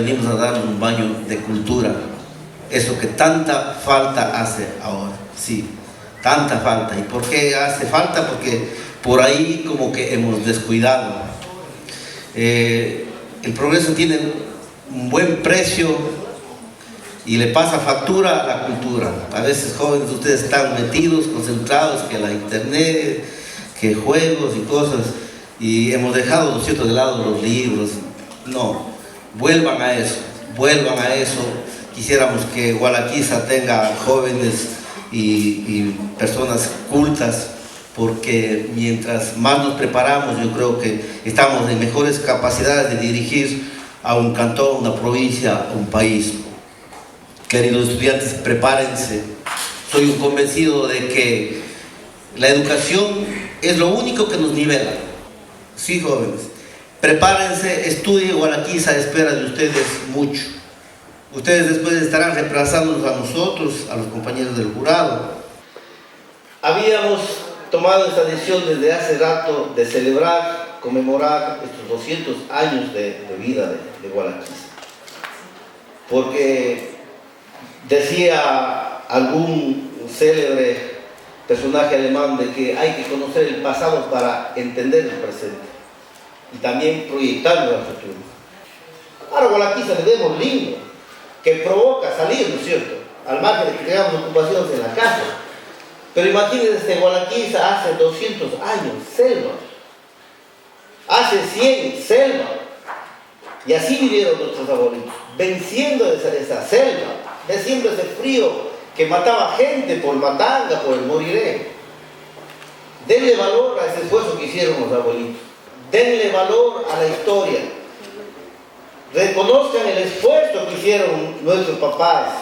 venimos a darnos un baño de cultura, eso que tanta falta hace ahora, sí, tanta falta. ¿Y por qué hace falta? Porque por ahí como que hemos descuidado. El progreso tiene un buen precio y le pasa factura a la cultura. A veces jóvenes ustedes están metidos, concentrados, que la internet, que juegos y cosas, y hemos dejado, ¿no es cierto?, de lado los libros. No, vuelvan a eso, vuelvan a eso. Quisiéramos que Gualaquiza tenga jóvenes y personas cultas, porque mientras más nos preparamos, yo creo que estamos en mejores capacidades de dirigir a un cantón, una provincia, un país. Queridos estudiantes, prepárense. Soy un convencido de que la educación es lo único que nos nivela. Sí, jóvenes, prepárense, estudien. Gualaquiza espera de ustedes mucho. Ustedes después estarán reemplazándonos a nosotros, a los compañeros del jurado. Habíamos tomado esta decisión desde hace rato de celebrar, conmemorar estos 200 años de vida de Gualaquiza. Porque decía algún célebre personaje alemán de que hay que conocer el pasado para entender el presente y también proyectarlo al futuro. Ahora Gualaquiza le vemos lindo, que provoca salir, ¿no es cierto?, al margen de que tengamos ocupaciones en la casa. Pero imagínense, Gualaquiza hace 200 años, selva. Hace 100, selva. Y así vivieron nuestros abuelitos, venciendo esa selva, venciendo ese frío que mataba gente por Matanga, por el Moriré. Denle valor a ese esfuerzo que hicieron los abuelitos. Denle valor a la historia. Reconozcan el esfuerzo que hicieron nuestros papás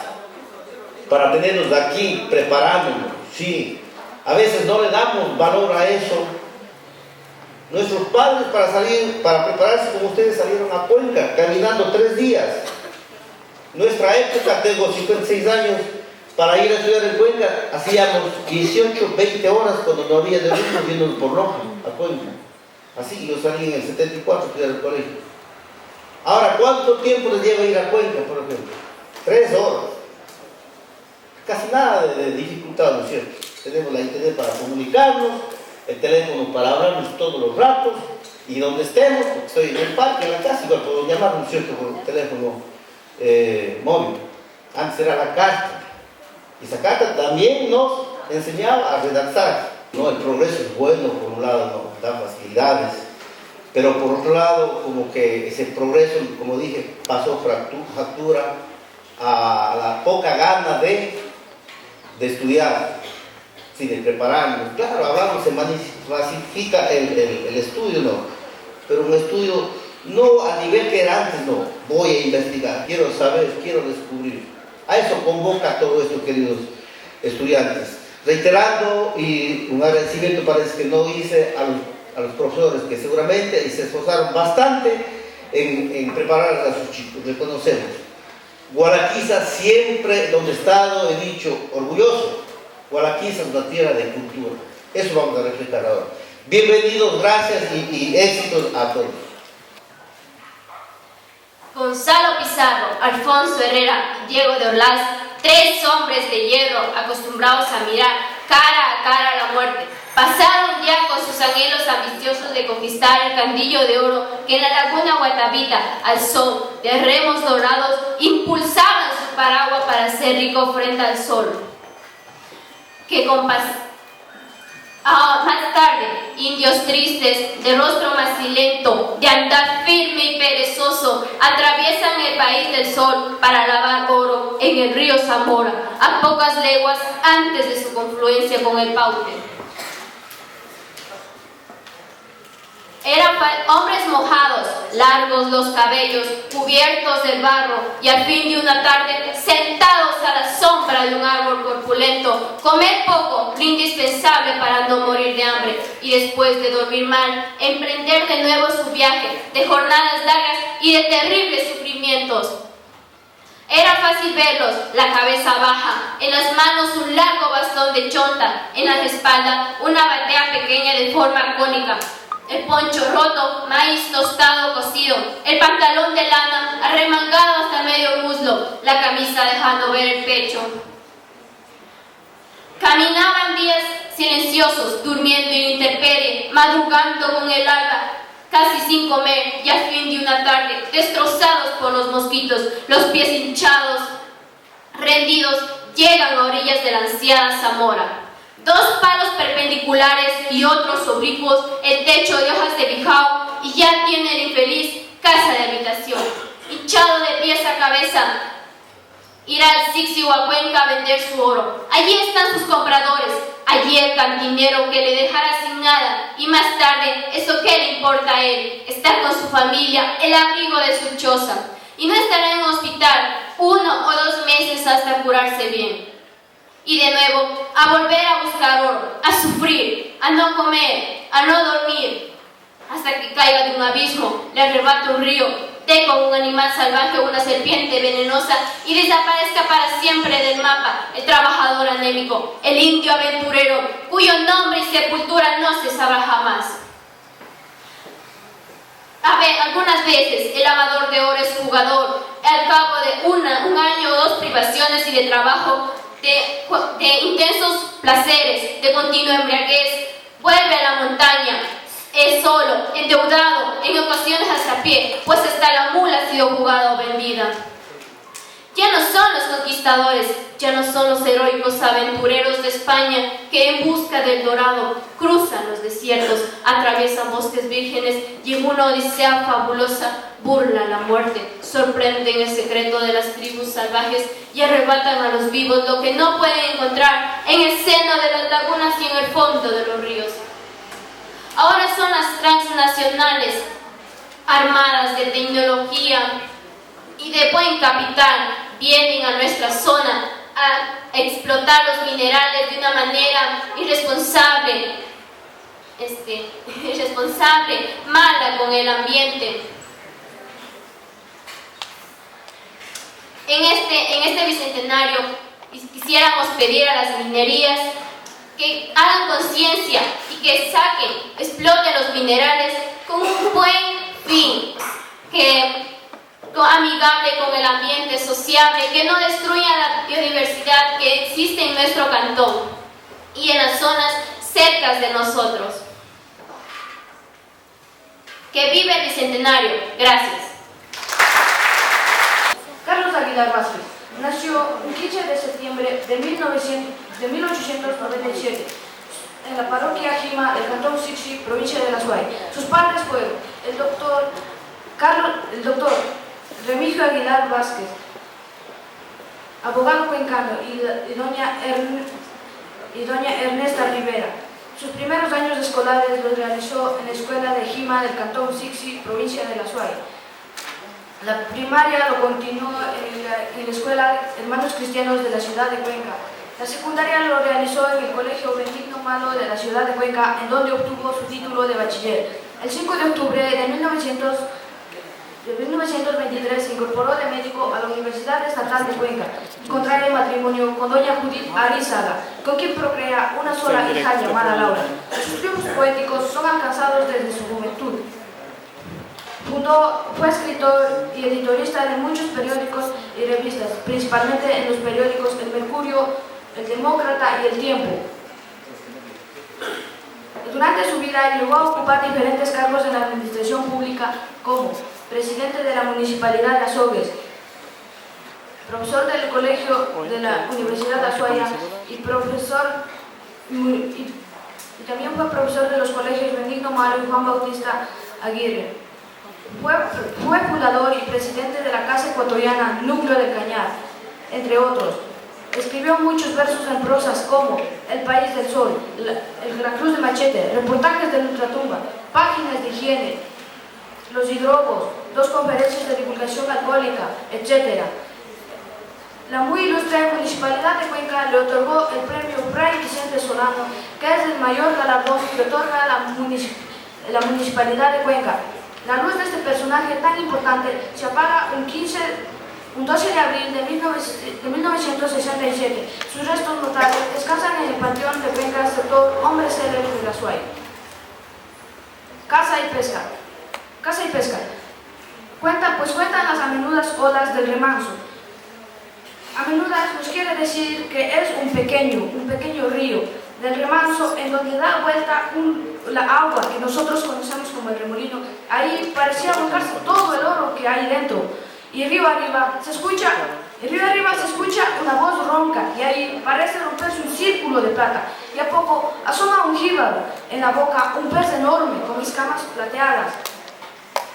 para tenernos aquí, preparándonos. Sí, a veces no le damos valor a eso. Nuestros padres para prepararse como ustedes salieron a Cuenca, caminando 3 días. Nuestra época, tengo 56 años, para ir a estudiar en Cuenca, hacíamos 18, 20 horas cuando no había de luz, yendo por Loja, a Cuenca. Así yo salí en el 74 a estudiar el colegio. Ahora, ¿cuánto tiempo les lleva ir a Cuenca, por ejemplo? 3 horas. Casi nada de dificultad, ¿no es cierto? Tenemos la internet para comunicarnos, el teléfono para hablarnos todos los ratos, y donde estemos, porque estoy en el parque, en la casa, igual puedo llamar, ¿no es cierto?, por teléfono móvil. Antes era la carta, y esa carta también nos enseñaba a redactar. ¿No? El progreso es bueno, por un lado nos da facilidades, pero por otro lado, como que ese progreso, como dije, pasó factura a la poca gana de estudiar, sí, de prepararnos. Claro, hablamos, se masifica el estudio, ¿no? Pero un estudio no a nivel que era antes, no. Voy a investigar, quiero saber, quiero descubrir. A eso convoca todo esto, queridos estudiantes. Reiterando, y un agradecimiento parece que no hice a los profesores que seguramente se esforzaron bastante en preparar a sus chicos, reconocemos. Gualaquiza siempre, donde he estado, he dicho, orgulloso, Gualaquiza es una tierra de cultura. Eso vamos a reflejar ahora. Bienvenidos, gracias y éxitos a todos. Gonzalo Pizarro, Alfonso Herrera, Diego de Orlaz, 3 hombres de hierro acostumbrados a mirar cara a cara a la muerte. Pasaron ya con sus anhelos ambiciosos de conquistar el candillo de oro que en la laguna Guatavita, al son de remos dorados, impulsaban su paraguas para ser rico frente al sol. Más tarde, indios tristes, de rostro macilento, de andar firme y perezoso, atraviesan el país del sol para lavar oro en el río Zamora, a pocas leguas antes de su confluencia con el Paute. Eran hombres mojados, largos los cabellos, cubiertos del barro, y al fin de una tarde, sentados a la sombra de un árbol corpulento, comer poco, lo indispensable para no morir de hambre, y después de dormir mal, emprender de nuevo su viaje, de jornadas largas y de terribles sufrimientos. Era fácil verlos, la cabeza baja, en las manos un largo bastón de chonta, en la espalda una batea pequeña de forma cónica. El poncho roto, maíz tostado cocido, el pantalón de lana arremangado hasta medio muslo, la camisa dejando ver el pecho. Caminaban días silenciosos, durmiendo en intemperie, madrugando con el alba, casi sin comer, y al fin de una tarde, destrozados por los mosquitos, los pies hinchados, rendidos, llegan a orillas de la ansiada Zamora. 2 palos perpendiculares y otros oblicuos, el techo de hojas de bijao, y ya tiene el infeliz casa de habitación. Hinchado de pies a cabeza, irá al Sixi o a Cuenca a vender su oro. Allí están sus compradores, allí el cantinero que le dejará sin nada, y más tarde, eso que le importa a él, estar con su familia, el abrigo de su choza, y no estará en un hospital 1 o 2 meses hasta curarse bien. Y de nuevo, a volver a buscar oro, a sufrir, a no comer, a no dormir, hasta que caiga de un abismo, le arrebate un río, dé con un animal salvaje o una serpiente venenosa y desaparezca para siempre del mapa el trabajador anémico, el indio aventurero, cuyo nombre y sepultura no se sabrá jamás. Algunas veces el lavador de oro es jugador, al cabo de un año o 2 privaciones y de trabajo, de intensos placeres, de continua embriaguez, vuelve a la montaña, es solo, endeudado, en ocasiones hasta a pie, pues hasta la mula ha sido jugada o vendida. Ya no son los conquistadores, ya no son los heroicos aventureros de España que en busca del dorado cruzan los desiertos, atraviesan bosques vírgenes y en una odisea fabulosa burlan la muerte, sorprenden el secreto de las tribus salvajes y arrebatan a los vivos lo que no pueden encontrar en el seno de las lagunas y en el fondo de los ríos. Ahora son las transnacionales, armadas de tecnología y de buen capital, vienen a nuestra zona a explotar los minerales de una manera irresponsable, mala con el ambiente. En este bicentenario quisiéramos pedir a las minerías que hagan conciencia y que exploten los minerales con un buen fin, amigable con el ambiente, sociable, que no destruya la biodiversidad que existe en nuestro cantón y en las zonas cercas de nosotros. ¡Que vive el Bicentenario! Gracias. Carlos Aguilar Vázquez nació el 15 de septiembre de 1897 en la parroquia Jima del cantón Sixi, provincia de La Suay. Sus padres fueron el doctor Remigio Aguilar Vázquez, abogado cuencano, y doña Ernesta Rivera. Sus primeros años escolares los realizó en la escuela de Jima del cantón Sixi, provincia de La Suay. La primaria lo continuó en la escuela Hermanos Cristianos de la ciudad de Cuenca. La secundaria lo realizó en el colegio Benigno Malo de la ciudad de Cuenca, en donde obtuvo su título de bachiller. El 5 de octubre de 1923 se incorporó de médico a la Universidad Estatal de Cuenca y contrae matrimonio con doña Judith Arizaga, con quien procrea una sola hija llamada Laura. Sus triunfos poéticos son alcanzados desde su juventud. Fue escritor y editorista de muchos periódicos y revistas, principalmente en los periódicos El Mercurio, El Demócrata y El Tiempo. Durante su vida llegó a ocupar diferentes cargos en la administración pública, como presidente de la Municipalidad de Azogues, profesor del Colegio de la Universidad de Azuaya y también fue profesor de los colegios Benigno Malo y Juan Bautista Aguirre. Fue fundador y presidente de la Casa Ecuatoriana Núcleo del Cañar, entre otros. Escribió muchos versos en prosas como El País del Sol, La Cruz de Machete, reportajes de ultratumba, páginas de higiene, Los Hidrogos, 2 conferencias de divulgación alcohólica, etc. La muy ilustre Municipalidad de Cuenca le otorgó el premio Fray Vicente Solano, que es el mayor galardón que otorga la Municipalidad de Cuenca. La luz de este personaje tan importante se apaga un 12 de abril de 1967. Sus restos mortales descansan en el Panteón de Cuenca, sector Hombres Célebres de La Suay. caza y pesca. Caza y pesca. Cuentan las amenudas olas del remanso. Amenudas nos quiere decir que es un pequeño río del remanso en donde da vuelta la agua que nosotros conocemos como el remolino. Ahí parecía volcarse todo el oro que hay dentro. Y río arriba se escucha una voz ronca y ahí parece romperse un círculo de plata. Y a poco asoma un jíbaro, en la boca un pez enorme con escamas plateadas.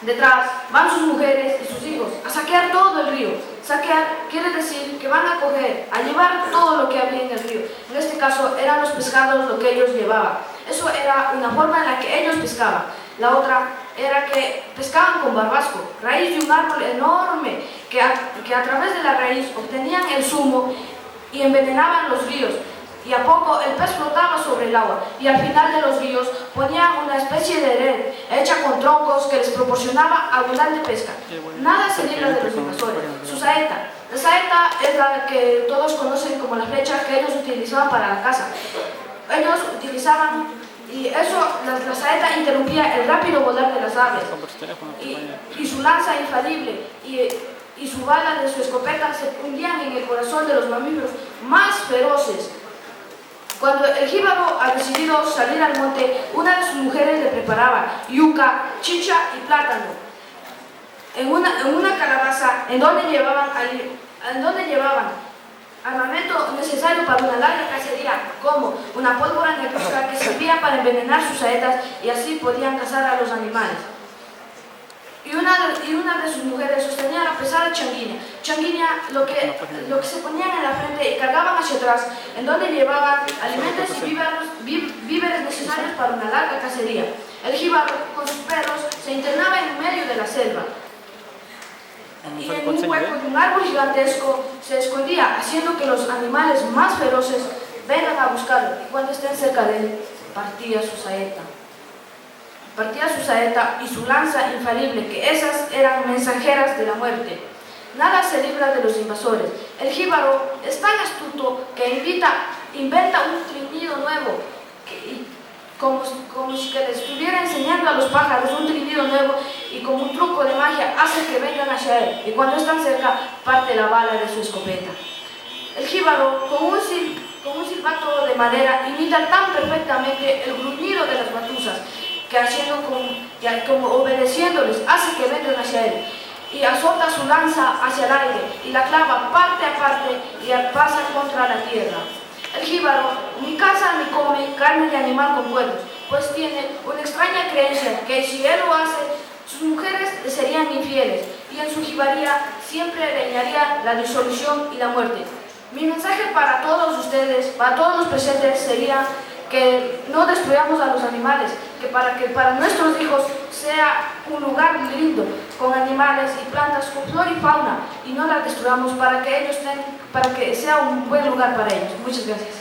Detrás van sus mujeres y sus hijos a saquear todo el río. Saquear quiere decir que van a coger, a llevar todo lo que había en el río. En este caso eran los pescados lo que ellos llevaban. Eso era una forma en la que ellos pescaban. La otra era que pescaban con barbasco, raíz de un árbol enorme que a través de la raíz obtenían el zumo y envenenaban los ríos. Y a poco el pez flotaba sobre el agua y al final de los ríos ponían una especie de red hecha con troncos que les proporcionaba abundante pesca. Nada se libra de los invasores. Su saeta. La saeta es la que todos conocen como la flecha que ellos utilizaban para la caza. Ellos utilizaban, y eso, la saeta interrumpía el rápido volar de las aves. Y su lanza infalible y su bala de su escopeta se hundían en el corazón de los mamíferos más feroces. Cuando el jíbaro ha decidido salir al monte, una de sus mujeres le preparaba yuca, chicha y plátano en una calabaza en donde llevaban armamento necesario para una larga cacería, como una pólvora negruzca que servía para envenenar sus saetas y así podían cazar a los animales. Y una de sus mujeres sostenía la pesada changuina. Changuina, lo que se ponían en la frente y cargaban hacia atrás, en donde llevaban alimentos y víveres necesarios para una larga cacería. El jíbaro, con sus perros, se internaba en medio de la selva. Y en un hueco de un árbol gigantesco se escondía, haciendo que los animales más feroces vengan a buscarlo. Y cuando estén cerca de él, partía su saeta. Y su lanza infalible, que esas eran mensajeras de la muerte. Nada se libra de los invasores. El jíbaro es tan astuto que inventa un trinido nuevo, como si que le estuviera enseñando a los pájaros un trinido nuevo y como un truco de magia hace que vengan hacia él y cuando están cerca parte la bala de su escopeta. El jíbaro, con un silbato de madera, imita tan perfectamente el gruñido de las batuzas que como obedeciéndoles hace que vengan hacia él y azota su lanza hacia el aire y la clava parte a parte y pasa contra la tierra. El jíbaro ni caza ni come carne de animal con cuernos, pues tiene una extraña creencia que si él lo hace, sus mujeres le serían infieles y en su jibaría siempre reinaría la disolución y la muerte. Mi mensaje para todos ustedes, para todos los presentes, sería que no destruyamos a los animales, que para nuestros hijos sea un lugar lindo, con animales y plantas, con flor y fauna, y no la destruyamos para que sea un buen lugar para ellos. Muchas gracias.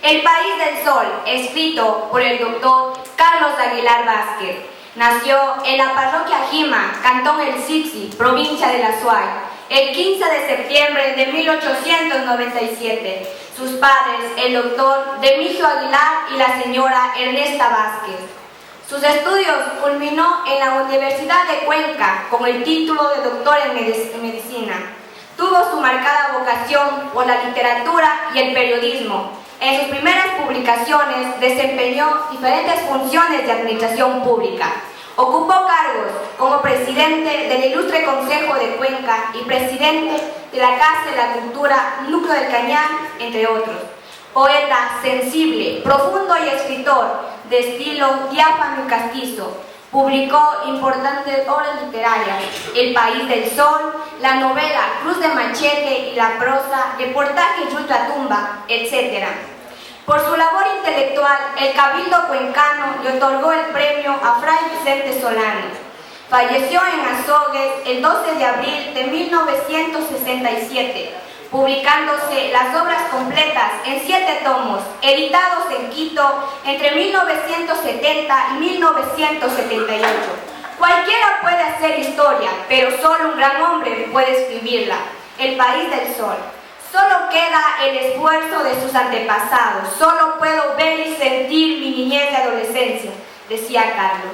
El País del Sol, escrito por el doctor Carlos Aguilar Vázquez, nació en la parroquia Jima, cantón El Sixi, provincia de La Suay, el 15 de septiembre de 1897. Sus padres, el doctor Remigio Aguilar y la señora Ernesta Vázquez. Sus estudios culminó en la Universidad de Cuenca con el título de doctor en medicina. Tuvo su marcada vocación por la literatura y el periodismo. En sus primeras publicaciones desempeñó diferentes funciones de administración pública. Ocupó cargos como presidente del Ilustre Consejo de Cuenca y presidente de la Casa de la Cultura Núcleo del Cañar, entre otros. Poeta sensible, profundo y escritor de estilo diáfano y castizo. Publicó importantes obras literarias: El País del Sol, la novela Cruz de Machete y la prosa Reportajes de Ultratumba, etc. Por su labor intelectual, el Cabildo Cuencano le otorgó el premio a Fray Vicente Solano. Falleció en Azogues el 12 de abril de 1967, publicándose las obras completas en 7 tomos, editados en Quito entre 1970 y 1978. Cualquiera puede hacer historia, pero solo un gran hombre puede escribirla. El País del Sol. Solo queda el esfuerzo de sus antepasados. Solo puedo ver y sentir mi niñez y adolescencia. decía Carlos.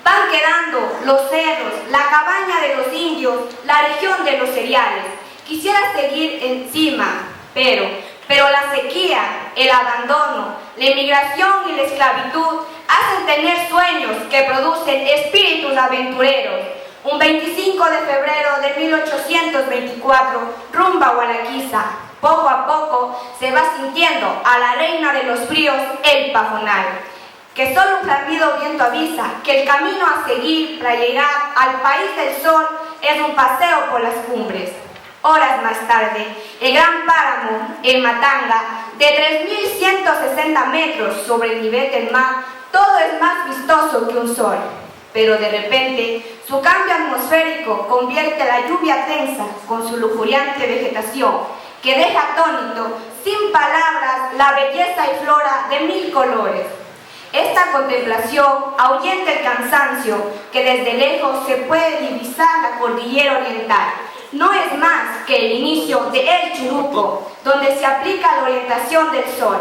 Van quedando los cerros, la cabaña de los indios, la región de los cereales. Quisiera seguir encima, pero la sequía, el abandono, la inmigración y la esclavitud hacen tener sueños que producen espíritus aventureros. Un 25 de febrero de 1824, rumbo a Gualaquiza, poco a poco se va sintiendo a la reina de los fríos el pajonal, que solo un flambido viento avisa que el camino a seguir para llegar al país del sol es un paseo por las cumbres. Horas más tarde, el gran páramo, el Matanga, de 3.160 metros sobre el nivel del mar, todo es más vistoso que un sol. Pero de repente, su cambio atmosférico convierte la lluvia tensa con su lujuriante vegetación, que deja atónito, sin palabras, la belleza y flora de 1000 colores. Esta contemplación ahuyenta el cansancio que desde lejos se puede divisar la cordillera oriental. No es más que el inicio de El Churuco, donde se aplica la orientación del sol.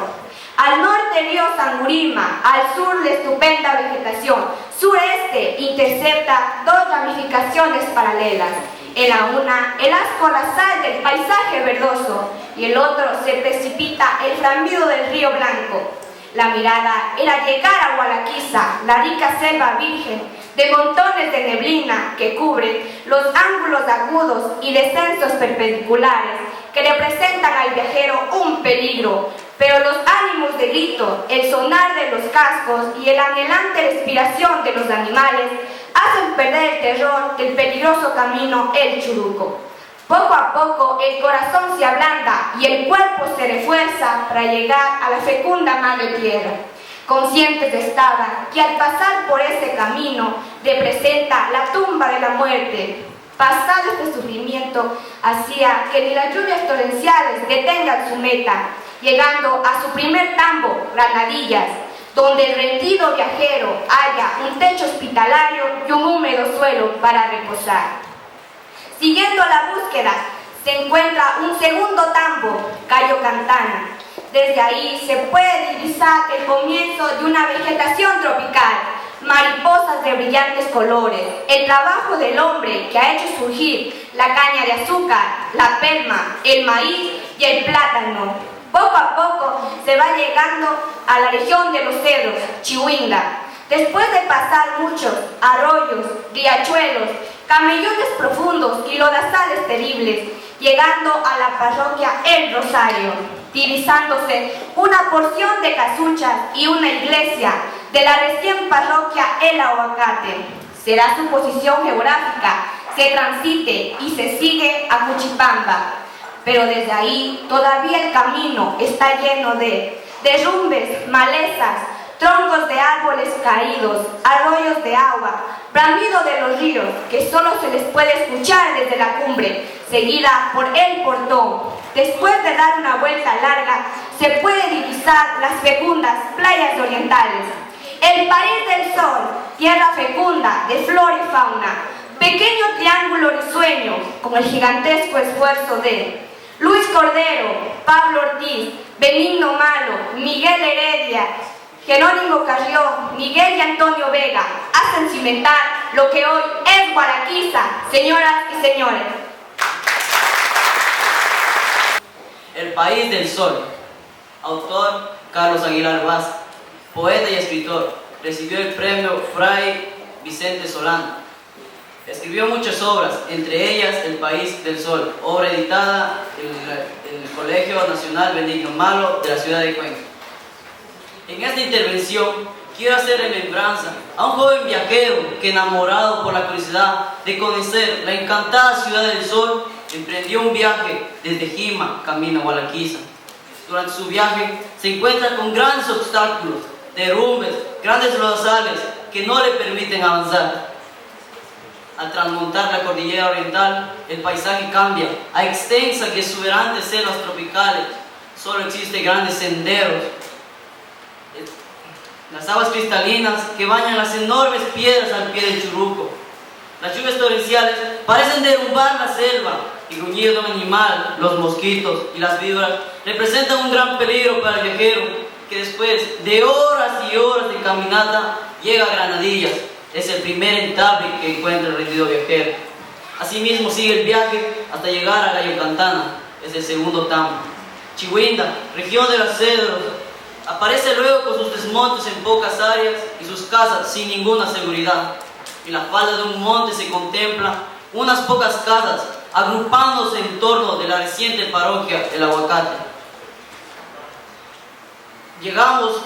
Al norte río Sangurima, al sur la estupenda vegetación, sureste intercepta dos ramificaciones paralelas. En la una, el asco sal del paisaje verdoso, y el otro se precipita el flambido del río Blanco. La mirada era llegar a Gualaquiza, la rica selva virgen, de montones de neblina que cubren los ángulos agudos y descensos perpendiculares que representan al viajero un peligro, pero los ánimos de grito, el sonar de los cascos y el anhelante respiración de los animales hacen perder el terror del peligroso camino El Churuco. Poco a poco el corazón se ablanda y el cuerpo se refuerza para llegar a la fecunda madre tierra. Conscientes estaban que al pasar por ese camino representa la tumba de la muerte. Pasado este sufrimiento hacía que ni las lluvias torrenciales detengan su meta, llegando a su primer tambo, Granadillas, donde el rendido viajero halla un techo hospitalario y un húmedo suelo para reposar. Siguiendo la búsqueda, se encuentra un segundo tambo, Cayo Cantana. Desde ahí se puede divisar el comienzo de una vegetación tropical, mariposas de brillantes colores, el trabajo del hombre que ha hecho surgir la caña de azúcar, la pelma, el maíz y el plátano. Poco a poco se va llegando a la región de los cedros, Chihuinga. Después de pasar muchos arroyos, riachuelos, camellones profundos y lodazales terribles, llegando a la parroquia El Rosario, divisándose una porción de casuchas y una iglesia de la recién parroquia El Aguacate. Será su posición geográfica, se transite y se sigue a Cuchipamba. Pero desde ahí todavía el camino está lleno de derrumbes, malezas, troncos de árboles caídos, arroyos de agua, bramido de los ríos que solo se les puede escuchar desde la cumbre, seguida por El Portón. Después de dar una vuelta larga, se puede divisar las fecundas playas orientales. El país del sol, tierra fecunda de flora y fauna, pequeño triángulo risueño con el gigantesco esfuerzo de Luis Cordero, Pablo Ortiz, Benigno Malo, Miguel Heredia, Jerónimo Carrió, Miguel y Antonio Vega hacen cimentar lo que hoy es Gualaquiza, señoras y señores. El país del sol. Autor Carlos Aguilar Vázquez, poeta y escritor. Recibió el premio Fray Vicente Solano. Escribió muchas obras, entre ellas El País del Sol, obra editada en el Colegio Nacional Benigno Malo de la ciudad de Cuenca. En esta intervención quiero hacer remembranza a un joven viajero que, enamorado por la curiosidad de conocer la encantada ciudad del sol, emprendió un viaje desde Jima camino a Gualaquiza. Durante su viaje se encuentra con grandes obstáculos, derrumbes, grandes lodazales que no le permiten avanzar. Al transmontar la cordillera oriental, el paisaje cambia a extensas y exuberantes selvas tropicales. Solo existen grandes senderos, las aguas cristalinas que bañan las enormes piedras al pie del Churuco. Las lluvias torrenciales parecen derrumbar la selva. El gruñido de un animal, los mosquitos y las víboras representan un gran peligro para el viajero que después de horas y horas de caminata llega a Granadillas, es el primer entable que encuentra el rendido viajero. Asimismo sigue el viaje hasta llegar a Gallo Cantana, es el segundo tambo. Chihuinda, región de las cedros, aparece luego con sus desmontes en pocas áreas y sus casas sin ninguna seguridad. En la falda de un monte se contemplan unas pocas casas agrupándose en torno de la reciente parroquia El Aguacate. Llegamos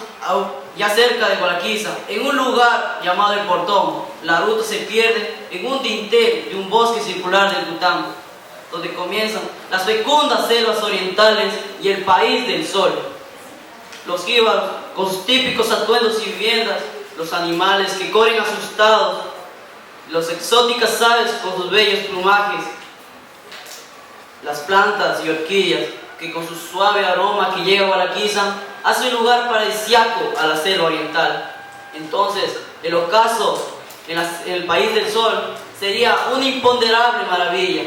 ya cerca de Gualaquiza, en un lugar llamado El Portón. La ruta se pierde en un dintel de un bosque circular del Cutambo, donde comienzan las fecundas selvas orientales y el país del sol. Los jíbaros con sus típicos atuendos y viviendas, los animales que corren asustados, las exóticas aves con sus bellos plumajes, las plantas y orquídeas que con su suave aroma que llega a Gualaquiza hace un lugar paradisíaco a la selva oriental. Entonces, el ocaso en el país del sol sería una imponderable maravilla.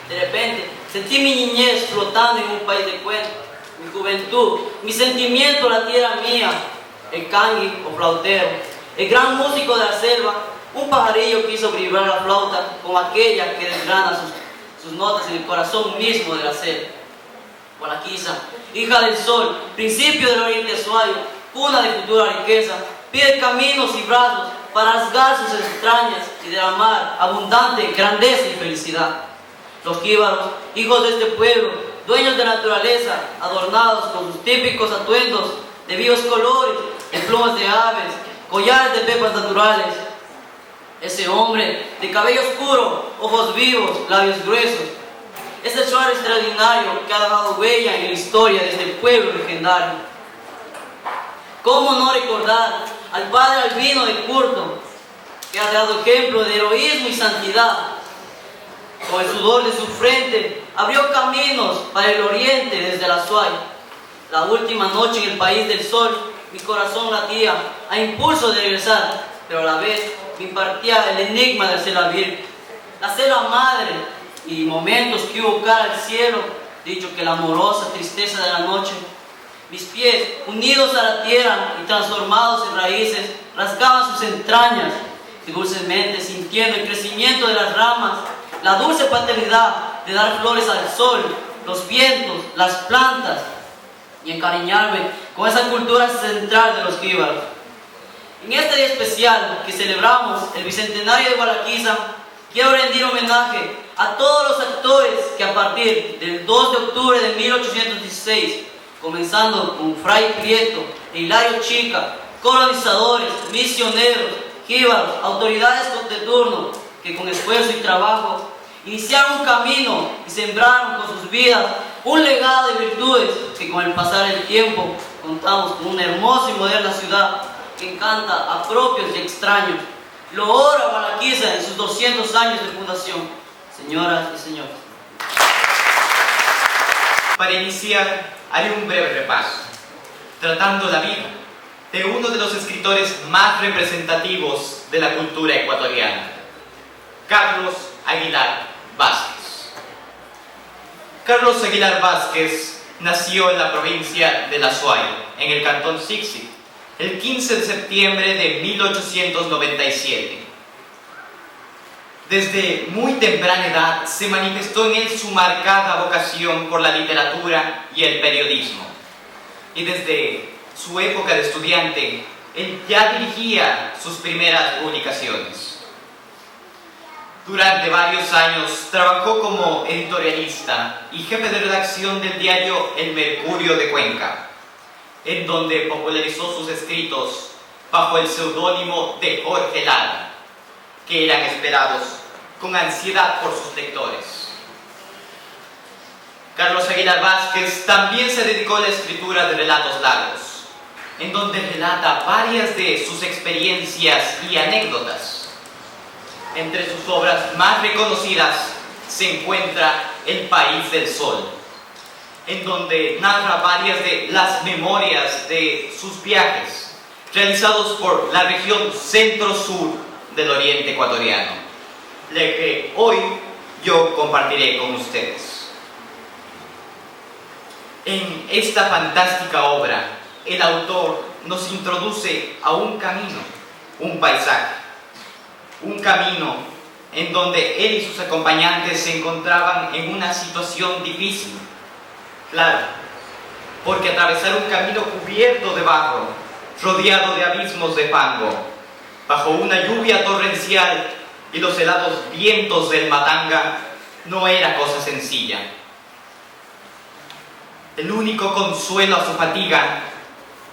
De repente, sentí mi niñez flotando en un país de cuentos, mi juventud, mi sentimiento, la tierra mía, el cangui o flautero, el gran músico de la selva, un pajarillo que hizo vibrar la flauta como aquella que desgrana sus notas en el corazón mismo de la selva. Gualaquiza, hija del sol, principio del oriente azuayo, cuna de futura riqueza, pide caminos y brazos para rasgar sus entrañas y derramar abundante grandeza y felicidad. Los jíbaros, hijos de este pueblo, dueños de la naturaleza, adornados con sus típicos atuendos de vivos colores, de plumas de aves, collares de pepas naturales. Ese hombre de cabello oscuro, ojos vivos, labios gruesos, ese suave extraordinario que ha dejado huella en la historia de este pueblo legendario. ¿Cómo no recordar al padre Albino de Curto, que ha dado ejemplo de heroísmo y santidad? Con el sudor de su frente abrió caminos para el oriente desde la Azuay. La última noche en el país del sol, mi corazón latía a impulso de regresar, pero a la vez me impartía el enigma del selva virgen, la selva madre, y momentos que hubo cara al cielo, dicho que la amorosa tristeza de la noche. Mis pies, unidos a la tierra y transformados en raíces, rasgaban sus entrañas, y dulcemente sintiendo el crecimiento de las ramas, la dulce paternidad de dar flores al sol, los vientos, las plantas, y encariñarme con esa cultura central de los jíbaros. En este día especial que celebramos el bicentenario de Gualaquiza, quiero rendir homenaje a todos los actores que a partir del 2 de octubre de 1816, comenzando con Fray Prieto e Hilario Chica, colonizadores, misioneros, jíbaros, autoridades de turno, que con esfuerzo y trabajo iniciaron un camino y sembraron con sus vidas un legado de virtudes que con el pasar del tiempo contamos con una hermosa y moderna ciudad que encanta a propios y extraños. Logra Gualaquiza en sus 200 años de fundación. Señoras y señores. Para iniciar, haré un breve repaso, tratando la vida de uno de los escritores más representativos de la cultura ecuatoriana, Carlos Aguilar Vázquez. Carlos Aguilar Vázquez nació en la provincia de La Azuay, en el cantón Sixi, el 15 de septiembre de 1897. Desde muy temprana edad se manifestó en él su marcada vocación por la literatura y el periodismo. Y desde su época de estudiante, él ya dirigía sus primeras publicaciones. Durante varios años trabajó como editorialista y jefe de redacción del diario El Mercurio de Cuenca, en donde popularizó sus escritos bajo el seudónimo de Jorge Lara, que eran esperados con ansiedad por sus lectores. Carlos Aguilar Vázquez también se dedicó a la escritura de relatos largos, en donde relata varias de sus experiencias y anécdotas. Entre sus obras más reconocidas se encuentra El País del Sol, en donde narra varias de las memorias de sus viajes realizados por la región centro-sur del oriente ecuatoriano, la que hoy yo compartiré con ustedes. En esta fantástica obra, el autor nos introduce a un camino, un paisaje, un camino en donde él y sus acompañantes se encontraban en una situación difícil. Claro, porque atravesar un camino cubierto de barro, rodeado de abismos de fango, bajo una lluvia torrencial y los helados vientos del Matanga, no era cosa sencilla. El único consuelo a su fatiga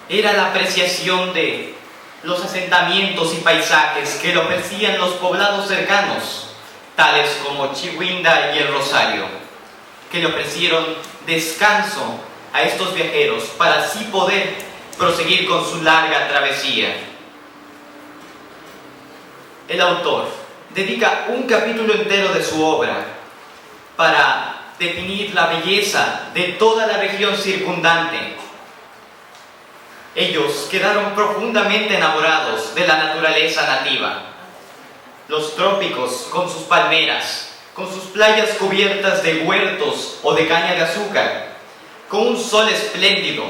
era la apreciación de los asentamientos y paisajes que le ofrecían los poblados cercanos, tales como Chihuinda y El Rosario, que le ofrecieron descanso a estos viajeros para así poder proseguir con su larga travesía. El autor dedica un capítulo entero de su obra para definir la belleza de toda la región circundante. Ellos quedaron profundamente enamorados de la naturaleza nativa. Los trópicos con sus palmeras, con sus playas cubiertas de huertos o de caña de azúcar, con un sol espléndido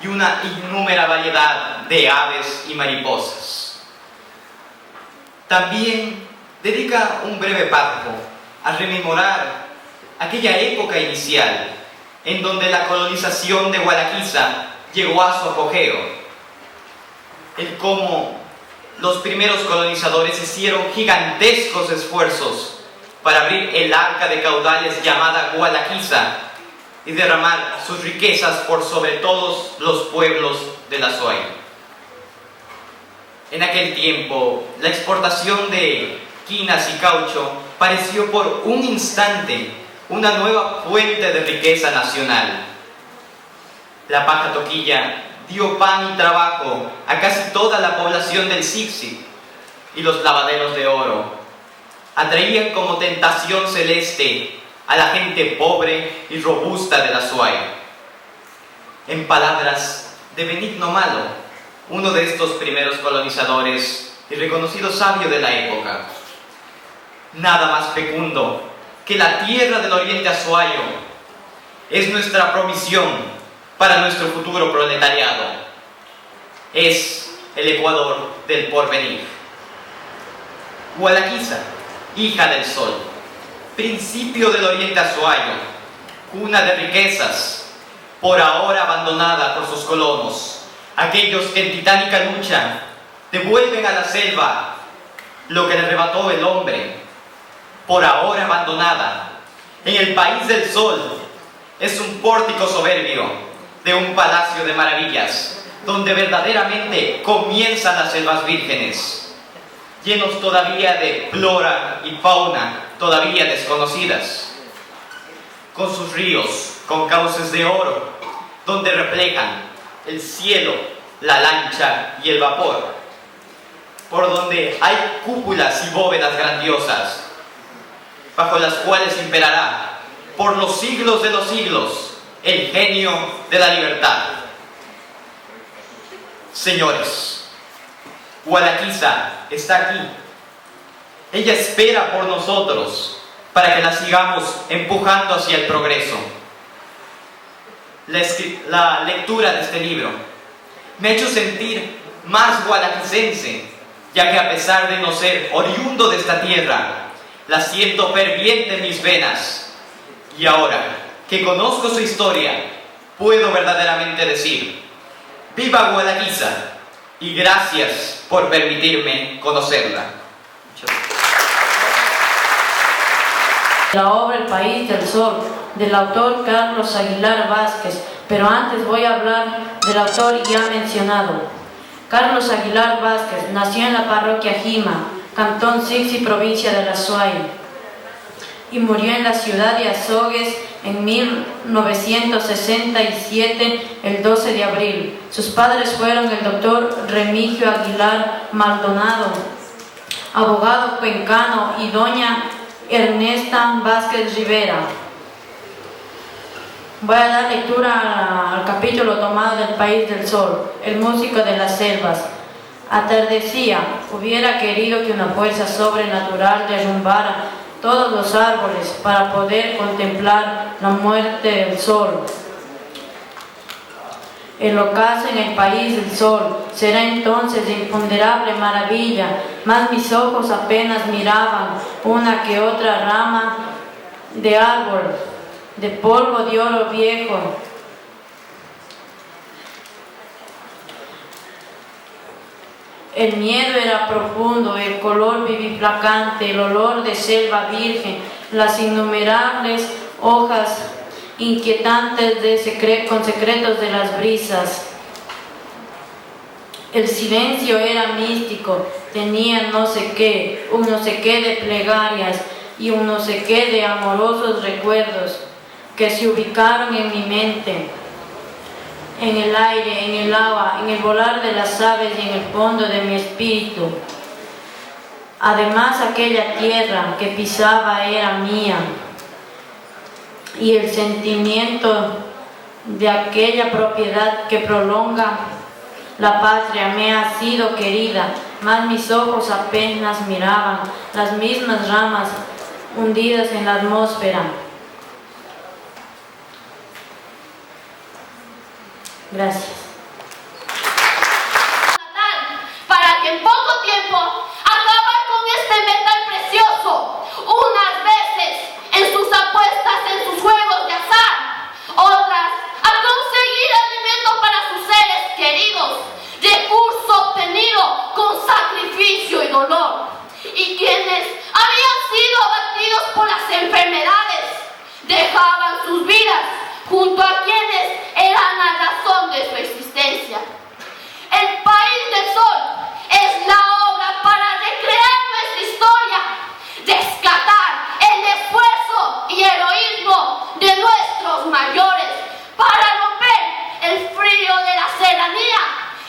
y una innumerable variedad de aves y mariposas. También dedica un breve párrafo a rememorar aquella época inicial en donde la colonización de Gualaquiza llegó a su apogeo, el cómo los primeros colonizadores hicieron gigantescos esfuerzos para abrir el arca de caudales llamada Gualaquiza y derramar sus riquezas por sobre todos los pueblos de la Azuay. En aquel tiempo, la exportación de quinas y caucho pareció por un instante una nueva fuente de riqueza nacional. La paja toquilla dio pan y trabajo a casi toda la población del Sixi, y los lavaderos de oro atraían como tentación celeste a la gente pobre y robusta de la Azuay. En palabras de Benigno Malo, uno de estos primeros colonizadores y reconocido sabio de la época: nada más fecundo que la tierra del oriente azuayo es nuestra provisión para nuestro futuro proletariado. Es el Ecuador del porvenir. Gualaquiza, hija del sol, principio del oriente azuayo, cuna de riquezas, por ahora abandonada por sus colonos, aquellos que en titánica lucha devuelven a la selva lo que le arrebató el hombre, por ahora abandonada, en el país del sol, es un pórtico soberbio de un palacio de maravillas, donde verdaderamente comienzan las selvas vírgenes, llenos todavía de flora y fauna todavía desconocidas, con sus ríos con cauces de oro, donde reflejan el cielo, la lancha y el vapor, por donde hay cúpulas y bóvedas grandiosas, bajo las cuales imperará por los siglos de los siglos el genio de la libertad. Señores, Gualaquiza está aquí. Ella espera por nosotros para que la sigamos empujando hacia el progreso. La lectura de este libro me ha hecho sentir más gualaquicense, ya que a pesar de no ser oriundo de esta tierra, la siento ferviente en mis venas. Y ahora que conozco su historia, puedo verdaderamente decir: ¡viva Gualaquiza! Y gracias por permitirme conocerla. La obra El País del Sol, del autor Carlos Aguilar Vázquez, pero antes voy a hablar del autor ya mencionado. Carlos Aguilar Vázquez nació en la parroquia Jima, Cantón Sixi, provincia de la Azuay, y murió en la ciudad de Azogues en 1967, el 12 de abril. Sus padres fueron el doctor Remigio Aguilar Maldonado, abogado cuencano, y doña Ernesta Vázquez Rivera. Voy a dar lectura al capítulo tomado del País del Sol, el músico de las selvas. Atardecía, hubiera querido que una fuerza sobrenatural derrumbara todos los árboles para poder contemplar la muerte del sol. El ocaso en el país del sol será entonces de imponderable maravilla, mas mis ojos apenas miraban una que otra rama de árbol, de polvo de oro viejo. El miedo era profundo, el color vivificante, el olor de selva virgen, las innumerables hojas inquietantes con secretos de las brisas. El silencio era místico, tenía no sé qué, un no sé qué de plegarias y un no sé qué de amorosos recuerdos que se ubicaron en mi mente, en el aire, en el agua, en el volar de las aves y en el fondo de mi espíritu. Además, aquella tierra que pisaba era mía, y el sentimiento de aquella propiedad que prolonga la patria me ha sido querida, mas mis ojos apenas miraban las mismas ramas hundidas en la atmósfera. Gracias. Para que en poco tiempo acabar con este metal precioso, unas veces en sus apuestas, en sus juegos de azar, otras a conseguir alimento para sus seres queridos, recurso obtenido con sacrificio y dolor, y quienes habían sido abatidos por las enfermedades dejaban sus vidas junto a quienes eran la razón de su existencia. El país del sol es la obra para recrear nuestra historia, rescatar el esfuerzo y heroísmo de nuestros mayores para romper el frío de la serranía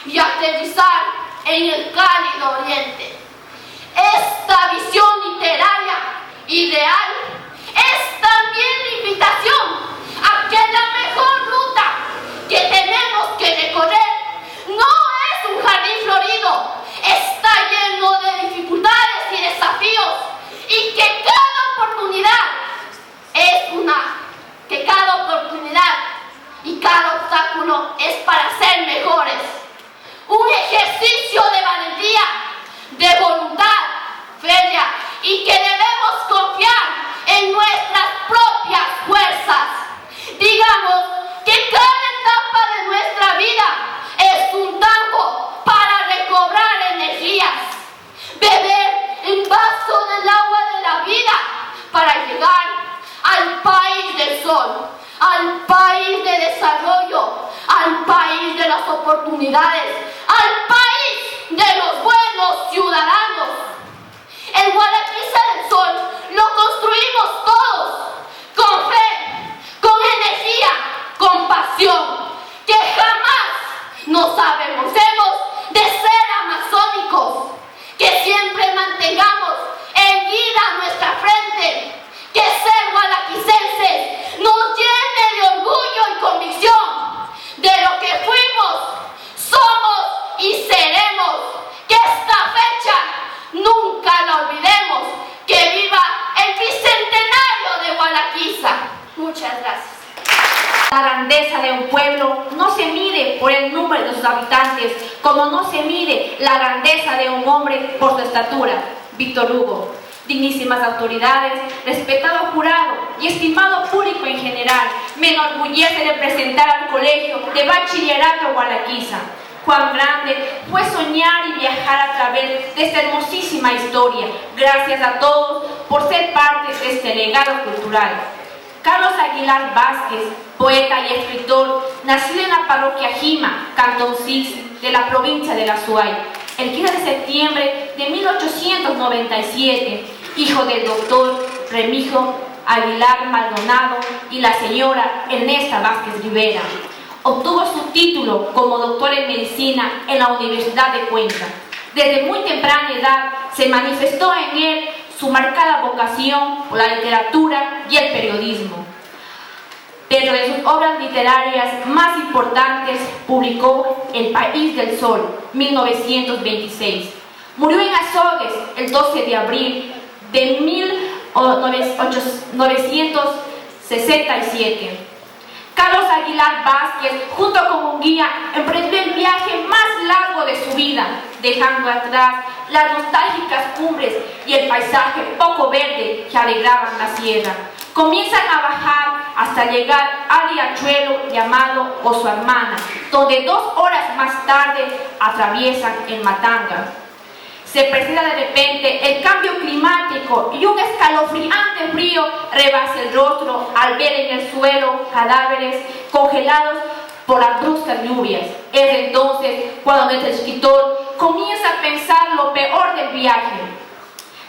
y aterrizar en el cálido oriente. Esta visión literaria ideal es también la invitación a que la mejor ruta que tenemos que recorrer no es un jardín florido, está lleno de dificultades y desafíos, y que cada oportunidad y cada obstáculo es para ser mejores. Un ejercicio de valentía, de voluntad, feria, y que debemos confiar en nuestras propias fuerzas. Digamos que cada etapa de nuestra vida es un tango para recobrar energías, beber en vaso del agua de la vida para llegar al país del sol, al país de desarrollo, al país de las oportunidades, al país de los buenos ciudadanos. El Gualaquiza del Sol lo construimos todos, con fe, con energía, con pasión, que jamás nos avergoncemos de ser amazónicos, que siempre mantengamos erguida nuestra frente, que ser gualaquicenses nos llene de orgullo y convicción de lo que fuimos, somos y seremos, que esta fecha nunca la olvidemos, que viva el bicentenario de Gualaquiza. Muchas gracias. La grandeza de un pueblo no se mide por el número de sus habitantes, como no se mide la grandeza de un hombre por su estatura. Víctor Hugo. Dignísimas autoridades, respetado jurado y estimado público en general, me enorgullece de presentar al Colegio de Bachillerato Gualaquiza. Cuán grande fue soñar y viajar a través de esta hermosísima historia. Gracias a todos por ser parte de este legado cultural. Carlos Aguilar Vázquez, poeta y escritor, nacido en la parroquia Jima, Cantón Six, de la provincia de La Suay, el 15 de septiembre de 1897, hijo del doctor Remigio Aguilar Maldonado y la señora Ernesta Vázquez Rivera. Obtuvo su título como doctor en medicina en la Universidad de Cuenca. Desde muy temprana edad se manifestó en él su marcada vocación por la literatura y el periodismo. Dentro de sus obras literarias más importantes publicó El País del Sol, 1926. Murió en Azogues el 12 de abril de 1967. Carlos Aguilar Vázquez, junto con un guía, emprendió el viaje más largo de su vida, dejando atrás las nostálgicas cumbres y el paisaje poco verde que alegraban la sierra. Comienzan a bajar hasta llegar al riachuelo llamado Osuarmana, donde 2 horas más tarde atraviesan el Matanga. Se presenta de repente el cambio climático y un escalofriante frío rebasa el rostro al ver en el suelo cadáveres congelados por las bruscas lluvias. Es entonces cuando nuestro escritor comienza a pensar lo peor del viaje.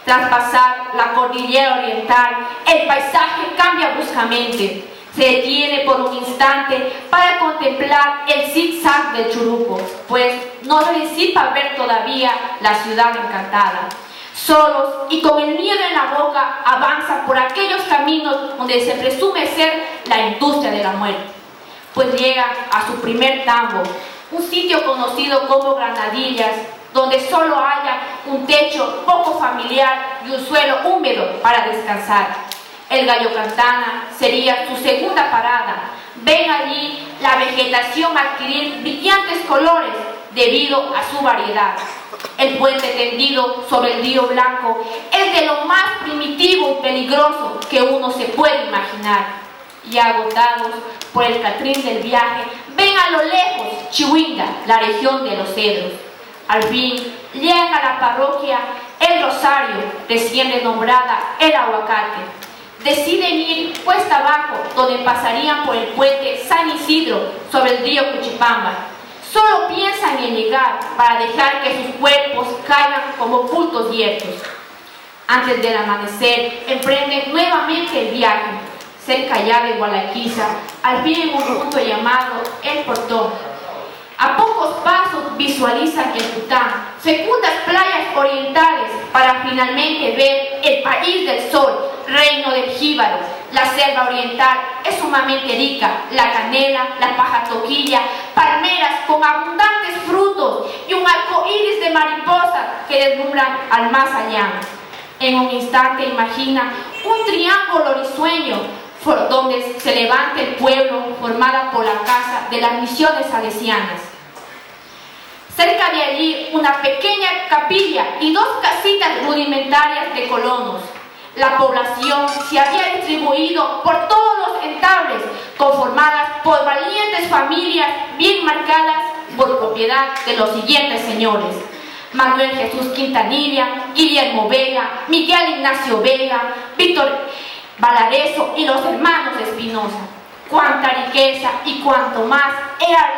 Tras pasar la cordillera oriental, el paisaje cambia bruscamente. Se detiene por un instante para contemplar el zigzag del Churuco, pues no se disipa ver todavía la ciudad encantada. Solos y con el miedo en la boca, avanzan por aquellos caminos donde se presume ser la industria de la muerte. Pues llegan a su primer tambo, un sitio conocido como Granadillas, donde solo haya un techo poco familiar y un suelo húmedo para descansar. El Gallo Cantana sería su segunda parada. Ven allí la vegetación adquirir brillantes colores debido a su variedad. El puente tendido sobre el río Blanco es de lo más primitivo y peligroso que uno se puede imaginar. Y agotados por el catrín del viaje, ven a lo lejos Chihuinga, la región de los cedros. Al fin llegan a la parroquia El Rosario, recién renombrada El Aguacate. Deciden ir cuesta abajo, donde pasarían por el puente San Isidro sobre el río Cuchipamba. Solo piensan en llegar para dejar que sus cuerpos caigan como bultos yertos. Antes del amanecer, emprenden nuevamente el viaje, cerca ya de Gualaquiza, al fin en un punto llamado El Portón. A pocos pasos visualizan el Pután, fecundas playas orientales, para finalmente ver el país del sol, reino del jíbaro. La selva oriental es sumamente rica, la canela, la paja toquilla, palmeras con abundantes frutos y un arco iris de mariposas que deslumbran al más allá. En un instante imagina un triángulo risueño por donde se levanta el pueblo formada por la casa de las misiones salesianas. Cerca de allí una pequeña capilla y 2 casitas rudimentarias de colonos. La población se había distribuido por todos los entables, conformadas por valientes familias bien marcadas por propiedad de los siguientes señores: Manuel Jesús Quintanilla, Guillermo Vega, Miguel Ignacio Vega, Víctor Valareso y los hermanos Espinosa. Cuánta riqueza y cuanto más eran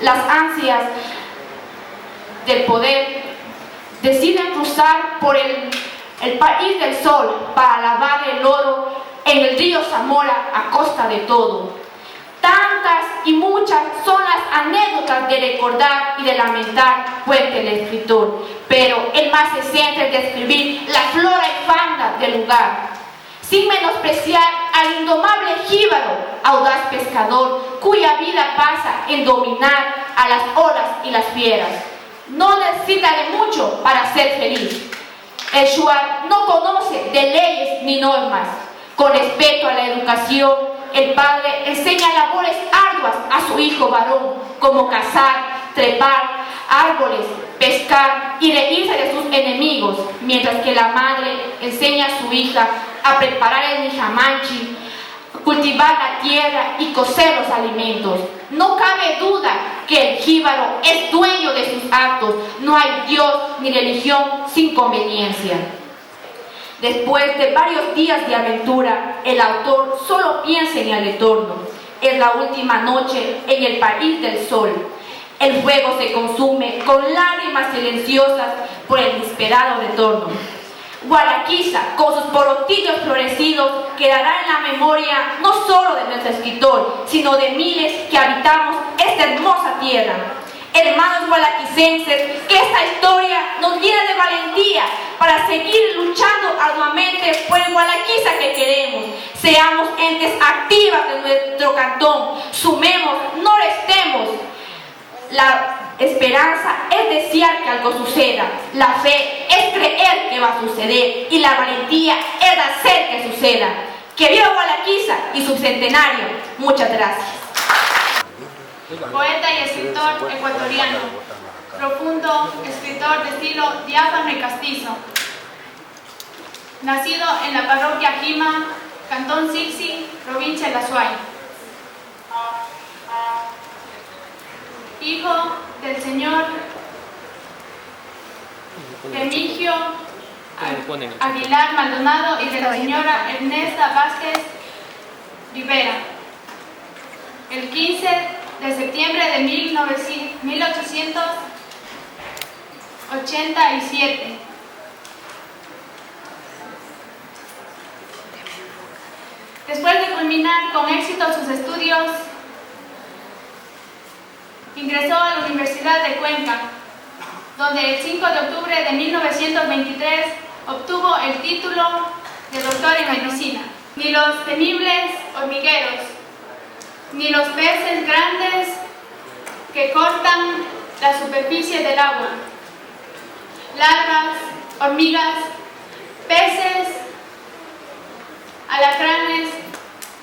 las ansias del poder, deciden cruzar por el país del sol para lavar el oro en el río Zamora a costa de todo. Tantas y muchas son las anécdotas de recordar y de lamentar, cuenta el escritor, pero el más esencial es describir la flora y fauna del lugar, sin menospreciar al indomable jíbaro, audaz pescador, cuya vida pasa en dominar a las olas y las fieras. No necesita de mucho para ser feliz. El shuar no conoce de leyes ni normas. Con respeto a la educación, el padre enseña labores arduas a su hijo varón, como cazar, trepar árboles, pescar y reírse de sus enemigos, mientras que la madre enseña a su hija a preparar el nijamanchi, cultivar la tierra y cocer los alimentos. No cabe duda que el jíbaro es dueño de sus actos. No hay Dios ni religión sin conveniencia. Después de varios días de aventura, el autor solo piensa en el retorno. Es la última noche en el país del sol. El fuego se consume con lágrimas silenciosas por el inesperado retorno. Gualaquiza, con sus porotillos florecidos, quedará en la memoria no solo de nuestro escritor, sino de miles que habitamos esta hermosa tierra. Hermanos gualaquicenses, que esta historia nos llena de valentía para seguir luchando arduamente por el Gualaquiza que queremos. Seamos entes activas de nuestro cantón, sumemos, no restemos. La esperanza es desear que algo suceda. La fe es creer suceder y la valentía es hacer que suceda. ¡Que viva Gualaquiza y su centenario! Muchas gracias. Poeta y escritor ecuatoriano, profundo escritor de estilo diáfano y castizo. Nacido en la parroquia Jima, Cantón Sixi, provincia de La Suay. Hijo del señor Remigio Aguilar Maldonado y de la señora Ernesta Vázquez Rivera. El 15 de septiembre de 1887. Después de culminar con éxito sus estudios, ingresó a la Universidad de Cuenca, donde el 5 de octubre de 1923 obtuvo el título de doctor en medicina. Ni los temibles hormigueros, ni los peces grandes que cortan la superficie del agua, larvas, hormigas, peces, alacranes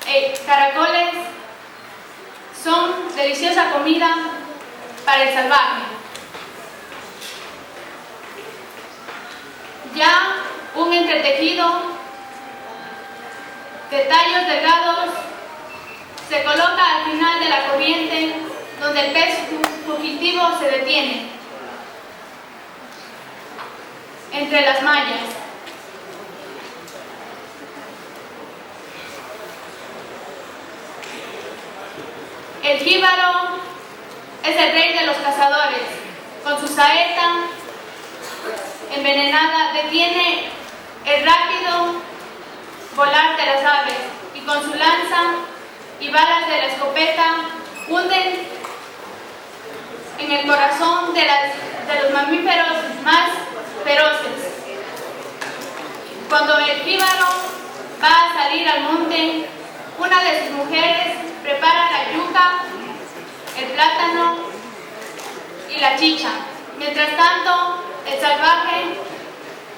e caracoles son deliciosa comida para el salvaje. Ya un entretejido de tallos delgados se coloca al final de la corriente donde el pez fugitivo se detiene, entre las mallas. El jíbaro es el rey de los cazadores. Con su saeta envenenada detiene el rápido volar de las aves y con su lanza y balas de la escopeta hunden en el corazón de los mamíferos más feroces. Cuando el jíbaro va a salir al monte, una de sus mujeres prepara la yuca, el plátano y la chicha. Mientras tanto, el salvaje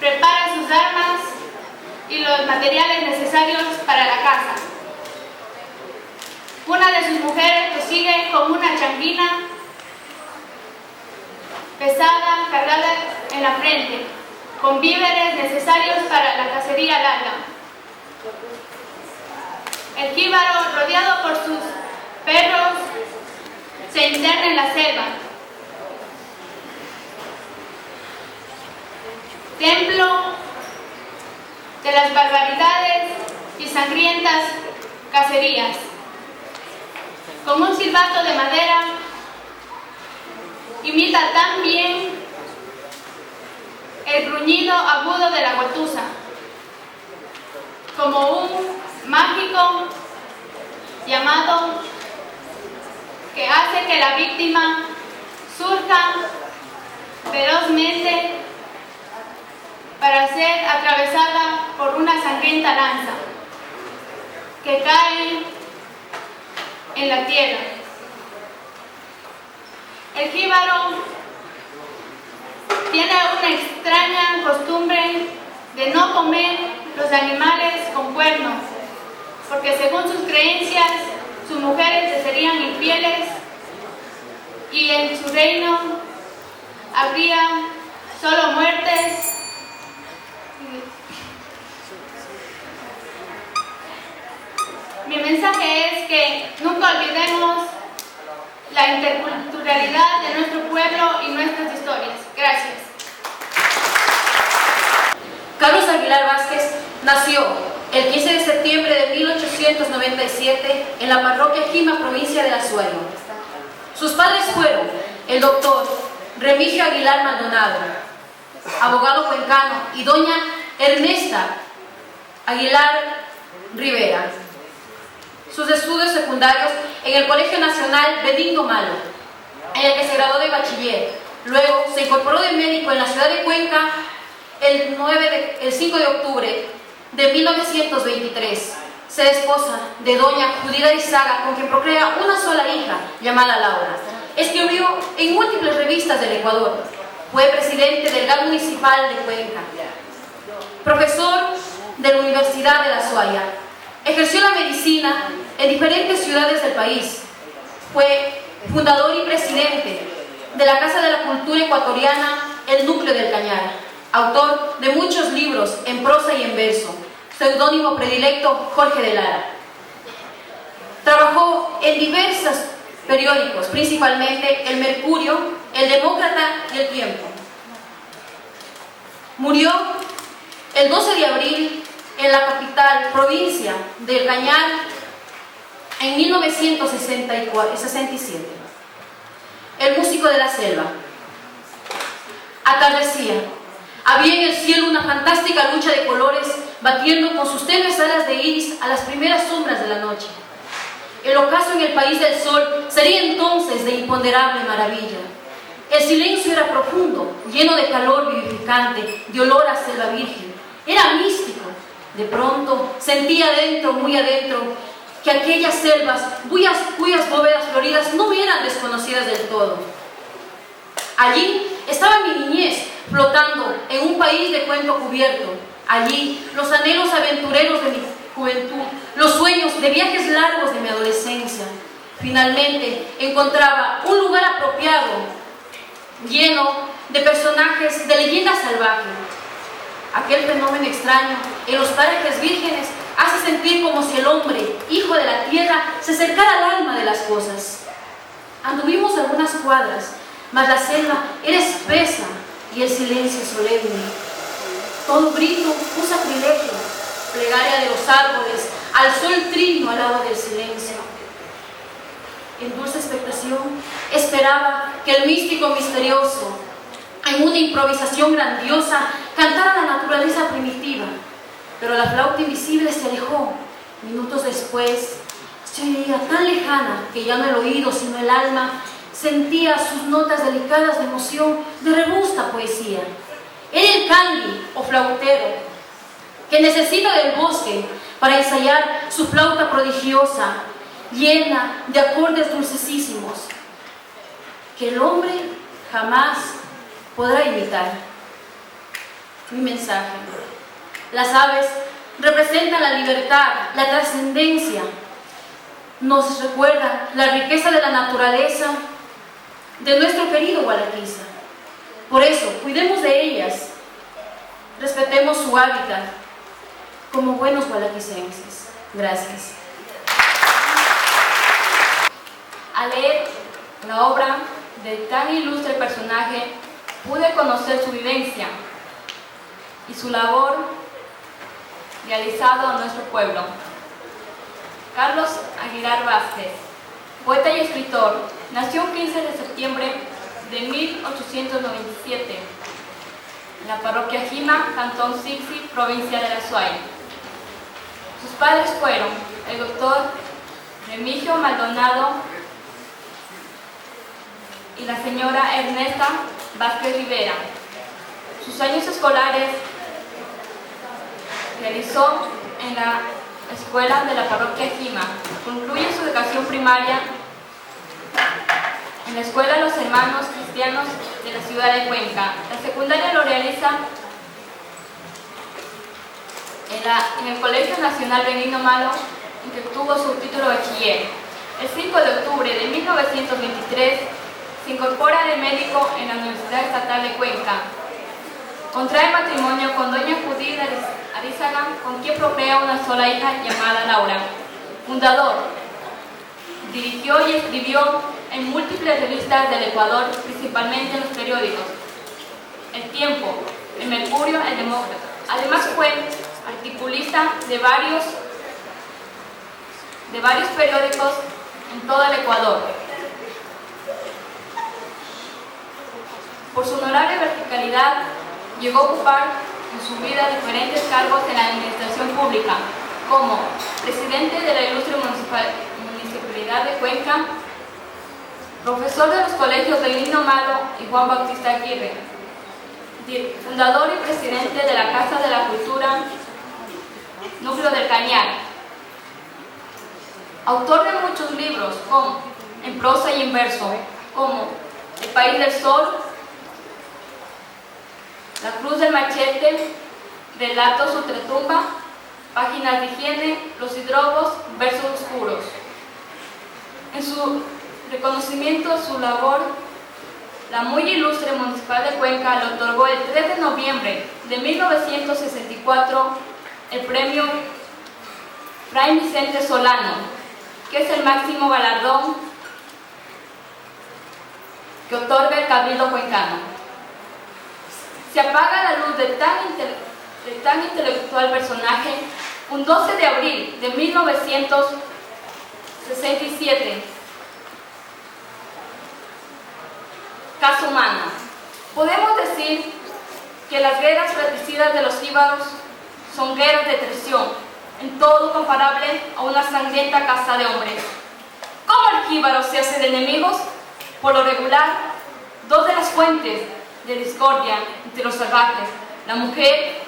prepara sus armas y los materiales necesarios para la caza. Una de sus mujeres lo sigue con una changuina pesada cargada en la frente, con víveres necesarios para la cacería larga. El jíbaro, rodeado por sus perros, se interna en la selva. Templo de las barbaridades y sangrientas cacerías. Con un silbato de madera, imita tan bien el gruñido agudo de la guatusa, como un mágico llamado que hace que la víctima surja ferozmente para ser atravesada por una sangrienta lanza que cae en la tierra. El jíbaro tiene una extraña costumbre de no comer los animales con cuernos, porque según sus creencias, sus mujeres le serían infieles y en su reino habría solo muertes. Mi mensaje es que nunca olvidemos la interculturalidad de nuestro pueblo y nuestras historias. Gracias. Carlos Aguilar Vázquez nació el 15 de septiembre de 1897 en la parroquia Jima, provincia de La Suay. Sus padres fueron el doctor Remigio Aguilar Maldonado, abogado cuencano, y doña Ernesta Aguilar Rivera. Sus estudios secundarios en el Colegio Nacional Benigno Malo, en el que se graduó de bachiller. Luego se incorporó de médico en la ciudad de Cuenca el 5 de octubre de 1923. Se desposa de doña Judith Arizaga, con quien procrea una sola hija, llamada Laura. Escribió en múltiples revistas del Ecuador. Fue presidente del GAL municipal de Cuenca. profesor de la Universidad de La Suaya. Ejerció la medicina en diferentes ciudades del país. Fue fundador y presidente de la Casa de la Cultura Ecuatoriana, el Núcleo del Cañar. Autor de muchos libros en prosa y en verso. Seudónimo predilecto Jorge de Lara. Trabajó en diversos periódicos, principalmente El Mercurio, El Demócrata y El Tiempo. Murió el 12 de abril en la capital, provincia del Cañar, en 1967. El músico de la selva. Atardecía. Había en el cielo una fantástica lucha de colores, batiendo con sus tenues alas de iris a las primeras sombras de la noche. El ocaso en el país del sol sería entonces de imponderable maravilla. El silencio era profundo, lleno de calor vivificante, de olor a selva virgen. Era místico. De pronto sentía adentro, muy adentro, que aquellas selvas, cuyas bóvedas floridas no eran desconocidas del todo. Allí estaba mi niñez, flotando en un país de cuento cubierto. Allí los anhelos aventureros de mi juventud, los sueños de viajes largos de mi adolescencia. Finalmente encontraba un lugar apropiado, lleno de personajes de leyenda salvaje. Aquel fenómeno extraño en los parajes vírgenes hace sentir como si el hombre, hijo de la tierra, se acercara al alma de las cosas. Anduvimos algunas cuadras, mas la selva era espesa y el silencio solemne. Todo grito, un sacrilegio, plegaria de los árboles, alzó el trino al lado del silencio. En dulce expectación, esperaba que el místico misterioso, en una improvisación grandiosa, cantara la naturaleza primitiva. Pero la flauta invisible se alejó. Minutos después, se oía tan lejana que ya no el oído, sino el alma, sentía sus notas delicadas de emoción, de robusta poesía. Era el cangui, o flautero, que necesita del bosque para ensayar su flauta prodigiosa, llena de acordes dulcesísimos, que el hombre jamás podrá imitar. Mi mensaje. Las aves representan la libertad, la trascendencia. Nos recuerdan la riqueza de la naturaleza de nuestro querido Gualaquiza. Por eso, cuidemos de ellas, respetemos su hábitat como buenos gualaquicenses. Gracias. Al leer la obra de tan ilustre personaje, pude conocer su vivencia y su labor realizado a nuestro pueblo. Carlos Aguilar Vázquez, poeta y escritor, nació el 15 de septiembre de 1897 en la parroquia Jima, Cantón Sixi, provincia de La Suaya. Sus padres fueron el doctor Remigio Maldonado y la señora Ernesta Vázquez Rivera. Sus años escolares realizó en la escuela de la parroquia Jima. Concluye su educación primaria en la escuela Los Hermanos Cristianos de la ciudad de Cuenca. La secundaria lo realiza en el Colegio Nacional Benigno Malo, en que obtuvo su título de bachiller. El 5 de octubre de 1923 se incorpora de médico en la Universidad Estatal de Cuenca. Contrae matrimonio con doña Judith Arizaga, con quien procrea una sola hija llamada Laura. Fundador. Dirigió y escribió en múltiples revistas del Ecuador, principalmente en los periódicos El Tiempo, El Mercurio, El Demócrata. Además fue articulista de varios periódicos en todo el Ecuador. Por su honorable verticalidad, llegó a ocupar en su vida diferentes cargos en la administración pública, como presidente de la ilustre Municipalidad de Cuenca, profesor de los colegios Benigno Malo y Juan Bautista Aguirre, fundador y presidente de la Casa de la Cultura, Núcleo del Cañar, autor de muchos libros, como en prosa y en verso, como El País del Sol, La Cruz del Machete, Relatos ultratumba, páginas de higiene, los hidrobos, versos oscuros. En su reconocimiento a su labor, la muy ilustre Municipal de Cuenca le otorgó el 3 de noviembre de 1964 el premio Fray Vicente Solano, que es el máximo galardón que otorga el Cabildo cuencano. Se apaga la luz de tan intelectual personaje un 12 de abril de 1967. Caso humano. Podemos decir que las guerras fratricidas de los jíbaros son guerras de traición, en todo comparable a una sangrienta caza de hombres. ¿Cómo el jíbaro se hace de enemigos? Por lo regular, dos de las fuentes de discordia entre los salvajes, la mujer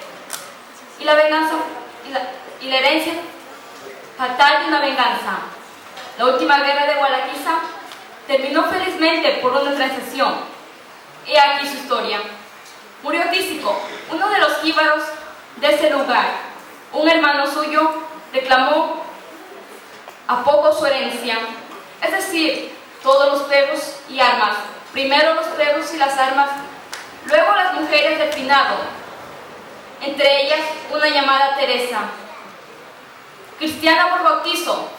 y la venganza y la herencia fatal de una venganza. La última guerra de Gualaquiza terminó felizmente por una transacción. He aquí su historia. Murió Tísico, uno de los jíbaros de ese lugar. Un hermano suyo reclamó a poco su herencia, es decir, todos los perros y armas. Primero los perros y las armas, luego las mujeres del finado, entre ellas una llamada Teresa, cristiana por bautizo.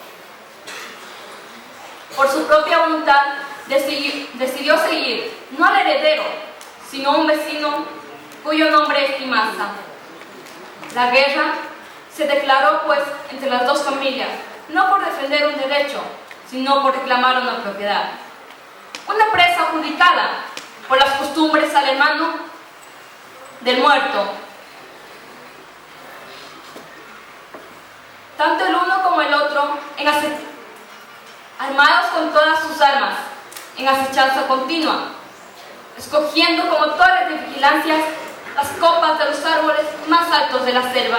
Por su propia voluntad decidió seguir, no al heredero, sino a un vecino cuyo nombre es Timasa. La guerra se declaró pues entre las dos familias, no por defender un derecho, sino por reclamar una propiedad. Una presa adjudicada por las costumbres al hermano del muerto. Tanto el uno como el otro, armados con todas sus armas, en acechanza continua, escogiendo como torres de vigilancia las copas de los árboles más altos de la selva.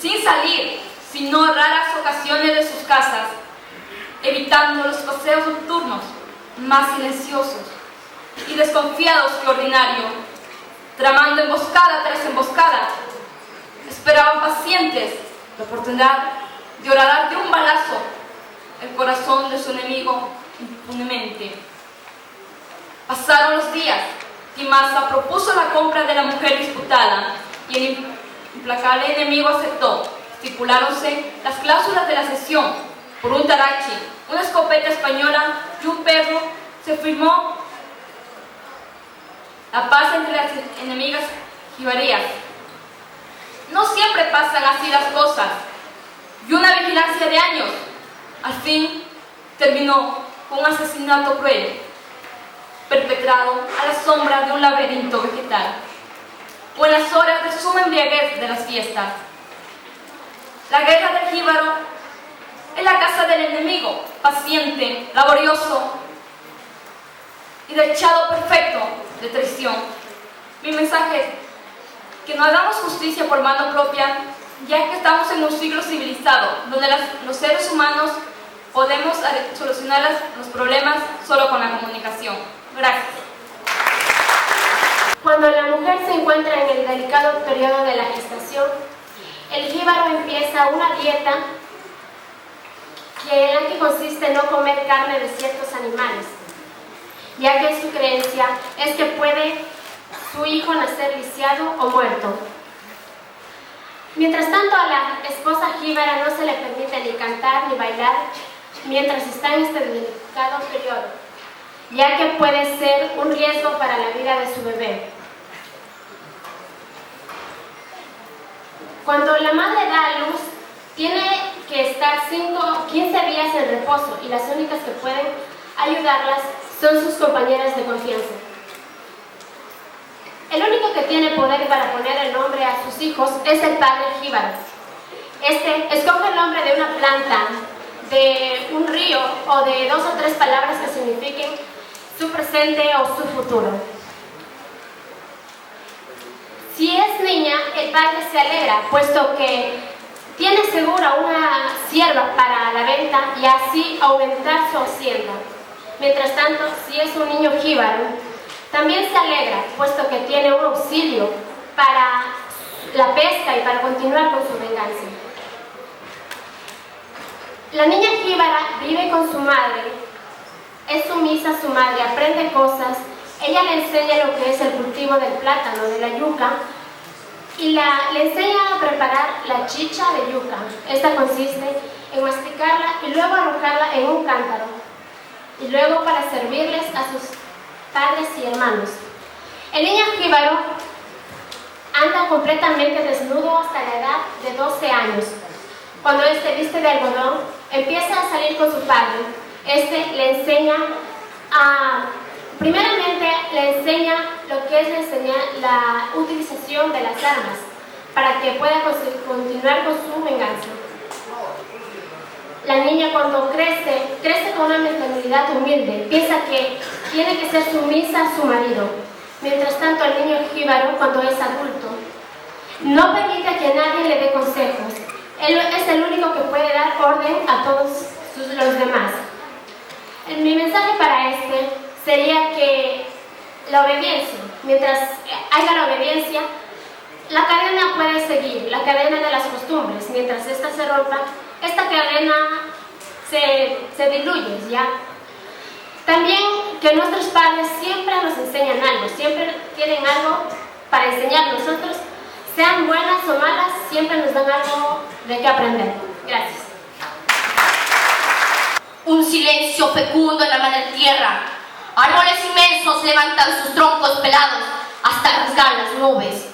Sin salir, sino raras ocasiones de sus casas, evitando los paseos nocturnos más silenciosos y desconfiados que ordinario, tramando emboscada tras emboscada, esperaban pacientes la oportunidad de horadar de un balazo el corazón de su enemigo impunemente. Pasaron los días, Timasa propuso la compra de la mujer disputada y el implacable enemigo aceptó. Estipuláronse las cláusulas de la cesión. Por un tarachi, una escopeta española y un perro se firmó la paz entre las enemigas jibarías. No siempre pasan así las cosas, y una vigilancia de años al fin terminó con un asesinato cruel, perpetrado a la sombra de un laberinto vegetal, o en las horas de suma embriaguez de las fiestas. La guerra del jíbaro es la casa del enemigo, paciente, laborioso y dechado perfecto de traición. Mi mensaje es que no hagamos justicia por mano propia, ya que estamos en un siglo civilizado, donde los seres humanos podemos solucionar los problemas solo con la comunicación. Gracias. Cuando la mujer se encuentra en el delicado periodo de la gestación, el jíbaro empieza una dieta en la que consiste en no comer carne de ciertos animales, ya que su creencia es que puede su hijo nacer lisiado o muerto. Mientras tanto, a la esposa jíbara no se le permite ni cantar ni bailar mientras está en este delicado periodo, ya que puede ser un riesgo para la vida de su bebé. Cuando la madre da a luz, tiene que estar 15 días en reposo y las únicas que pueden ayudarlas son sus compañeras de confianza. El único que tiene poder para poner el nombre a sus hijos es el padre jíbaro. Este escoge el nombre de una planta, de un río o de 2 o 3 palabras que signifiquen su presente o su futuro. Si es niña, el padre se alegra, puesto que tiene segura una sierva para la venta y así aumentar su hacienda. Mientras tanto, si es un niño jíbaro, También se alegra, puesto que tiene un auxilio para la pesca y para continuar con su venganza. La niña jíbara vive con su madre, es sumisa a su madre, aprende cosas, ella le enseña lo que es el cultivo del plátano, de la yuca, y le enseña a preparar la chicha de yuca. Esta consiste en masticarla y luego arrojarla en un cántaro, y luego para servirles a sus padres y hermanos. El niño jíbaro anda completamente desnudo hasta la edad de 12 años. Cuando éste viste de algodón, empieza a salir con su padre. Este le enseña primeramente le enseña lo que es la utilización de las armas para que pueda continuar con su venganza. La niña cuando crece con una mentalidad humilde, piensa que tiene que ser sumisa a su marido. Mientras tanto, el niño jíbaro, cuando es adulto, no permite que nadie le dé consejos. Él es el único que puede dar orden a todos los demás. Mi mensaje para sería que la obediencia, mientras haya la obediencia, la cadena puede seguir, la cadena de las costumbres. Mientras esta se rompa, esta cadena se diluye, ¿ya? También que nuestros padres siempre nos enseñan algo, siempre tienen algo para enseñar. Nosotros, sean buenas o malas, siempre nos dan algo de qué aprender. Gracias. Un silencio fecundo en la madre tierra. Árboles inmensos levantan sus troncos pelados hasta rasgar las nubes.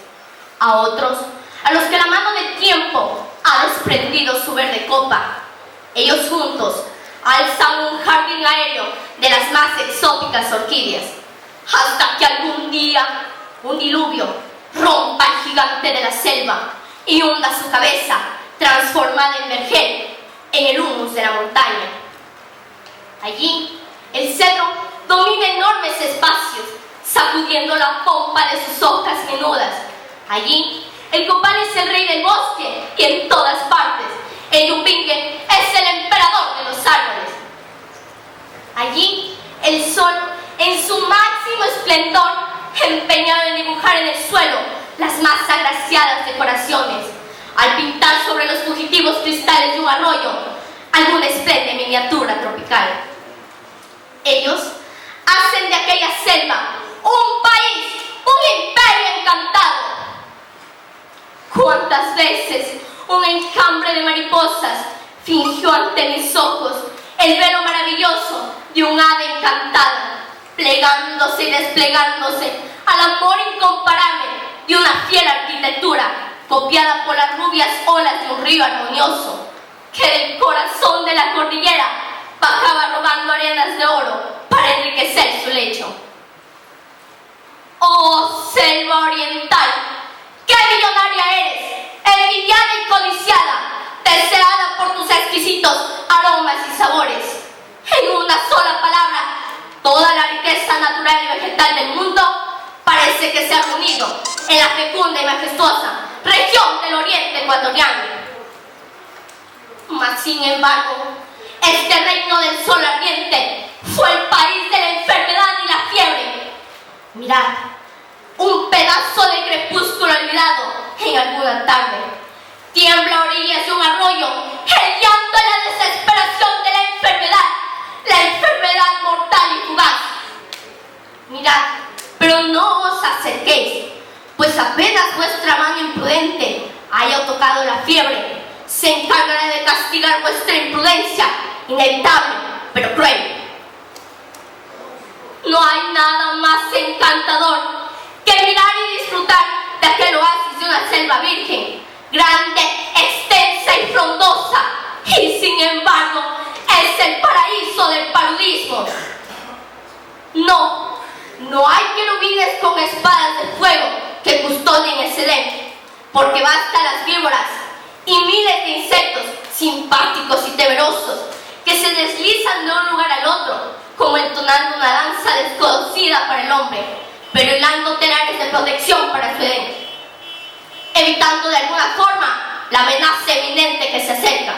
A otros, a los que la mano del tiempo ha desprendido su verde copa, ellos juntos alzan un jardín aéreo de las más exóticas orquídeas, hasta que algún día un diluvio rompa el gigante de la selva y hunda su cabeza, transformada en vergel, en el humus de la montaña. Allí, el cedro domina enormes espacios, sacudiendo la pompa de sus hojas menudas. Allí, el copal es el rey del bosque y en todas partes, el yupingue es el emperador de los árboles. Allí, el sol, en su máximo esplendor, empeñado en dibujar en el suelo las más agraciadas decoraciones, al pintar sobre los fugitivos cristales de un arroyo alguna especie de miniatura tropical. Ellos hacen de aquella selva un país, un imperio encantado. ¿Cuántas veces un enjambre de mariposas fingió ante mis ojos el velo maravilloso de un hada encantada, plegándose y desplegándose al amor incomparable de una fiel arquitectura copiada por las rubias olas de un río armonioso que del corazón de la cordillera bajaba robando arenas de oro para enriquecer su lecho? ¡Oh, selva oriental! ¡Qué millonaria eres! Envidiada y codiciada, deseada por tus exquisitos aromas y sabores. En una sola palabra, toda la riqueza natural y vegetal del mundo parece que se ha unido en la fecunda y majestuosa región del oriente ecuatoriano. Mas, sin embargo, este reino del sol ardiente fue el país de la enfermedad y la fiebre. Mirad, un pedazo de crepúsculo olvidado en alguna tarde. Tiembla a orillas de un arroyo, el llanto y la desesperación de la enfermedad mortal y fugaz. Mirad, pero no os acerquéis, pues apenas vuestra mano imprudente haya tocado la fiebre, se encargará de castigar vuestra imprudencia, inevitable, pero cruel. No hay nada más encantador que mirar y disfrutar de aquel oasis de una selva virgen, grande, extensa y frondosa, y sin embargo es el paraíso del paludismo. No hay querubines con espadas de fuego que custodien ese Edén, porque bastan las víboras y miles de insectos simpáticos y temerosos que se deslizan de un lugar al otro, como entonando una danza desconocida para el hombre, pero hilando telares de protección para su Edén, evitando de alguna forma la amenaza eminente que se acerca.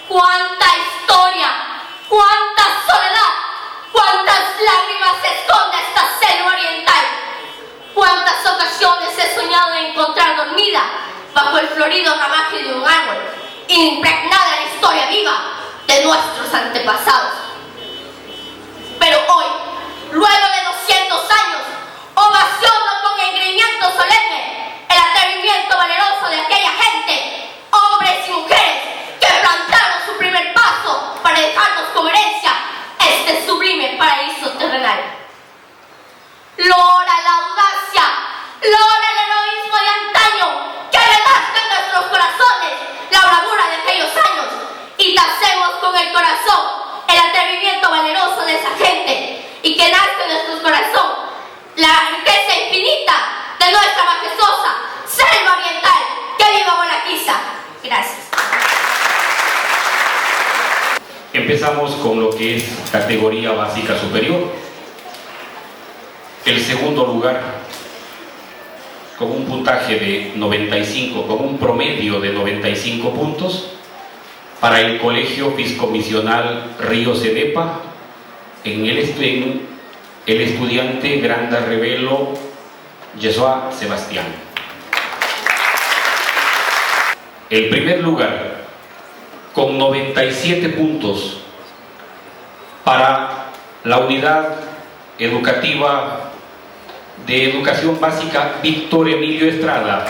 ¡Cuánta historia! ¡Cuánta soledad! ¡Cuántas lágrimas se esconde esta selva oriental. Cuántas ocasiones he soñado en encontrar dormida bajo el florido ramaje de un árbol, impregnada la historia viva de nuestros antepasados. Pero hoy, luego de 200 años, ovaciono con engreimiento solemne el atrevimiento valeroso de aquella gente, hombres y mujeres que plantaron su primer paso para dejarnos como herencia este sublime paraíso terrenal. Lora la audacia, lora el heroísmo de antaño, que renazca en nuestros corazones la bravura de aquellos años y tacemos con el corazón el atrevimiento valeroso de esa gente y que nazca en nuestro corazón la riqueza infinita de nuestra majestuosa selva oriental. ¡Que viva Gualaquiza! Gracias. Empezamos con lo que es categoría básica superior. El segundo lugar, con un puntaje de 95, con un promedio de 95 puntos, para el Colegio Fiscomisional Río Cenepa, en el estudiante Granda Revelo Yeshua Sebastián. El primer lugar, con 97 puntos, para la unidad educativa de educación básica Víctor Emilio Estrada,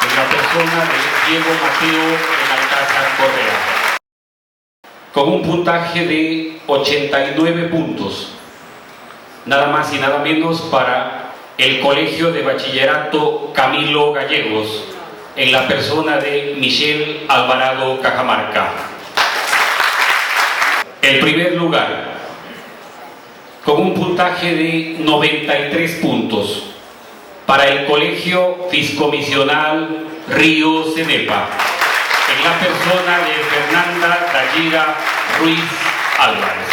en la persona de Diego Mateo de Alcázar Correa, con un puntaje de 89 puntos, nada más y nada menos para el Colegio de Bachillerato Camilo Gallegos, en la persona de Michelle Alvarado Cajamarca. El primer lugar, con un puntaje de 93 puntos, para el Colegio Fiscomisional Río Cenepa, en la persona de Fernanda Dayira Ruiz Álvarez.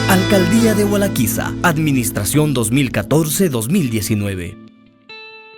Alcaldía de Gualaquiza, Administración 2014-2019.